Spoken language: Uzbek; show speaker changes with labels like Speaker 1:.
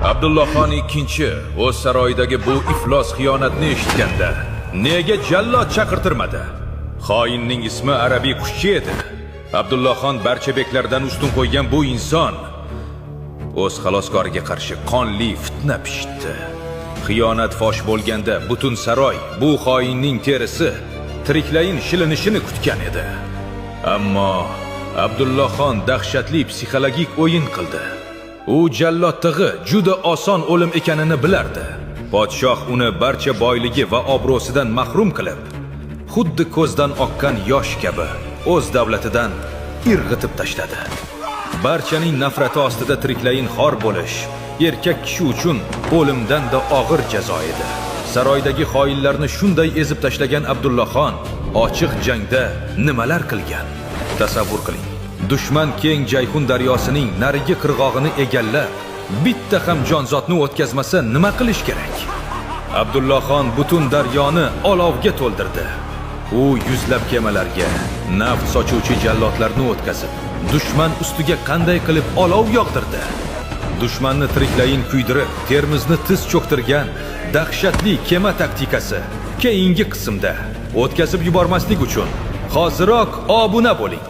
Speaker 1: Abdullaxon II o'z saroyidagi bu iflos xiyonatni eshitganda nega jallod chaqirtirmadi? Xoinning ismi arabiy qushchi edi. Abdullaxon barcha beklardan ustun qo'ygan bu inson o'z xaloskoriga qarshi qonli fitna pishitdi. Xiyonat fosh bo'lganda butun saroy bu xoinning terisi, tiriklayin shilinishini kutgan edi. Ammo Abdullaxon dahshatli psixologik o'yin qildi. U jallodtig'i juda oson o'lim ekanini bilardi. Podshoh uni barcha boyligi va obro'sidan mahrum qilib, xuddi ko'zdan oqqan yosh kabi o'z davlatidan irg'itib tashladi. Barchaning nafrati ostida tiriklayin xor bo'lish erkak kishi uchun o'limdan-da og'ir jazo edi. Saroydagi xoinlarni shunday ezib tashlagan Abdullaxon ochiq jangda nimalar qilgan? Tasavvur qiling. Dushman keng Jayhun daryosining narigi qirg'og'ini egallab, bitta ham jonzotni o'tkazmasa nima qilish kerak? Abdullaxon butun daryoni olovga to'ldirdi. U yuzlab kemalarga nafт sochuvchi jallodlarni o'tkazib, dushman ustiga qanday qilib olov yog'dirdi? Dushmanni tiriklayin kuydirib, Termizni tiz cho'ktirgan dahshatli kema taktikasi keyingi qismda. O'tkazib yubormaslik uchun hoziroq obuna bo'ling.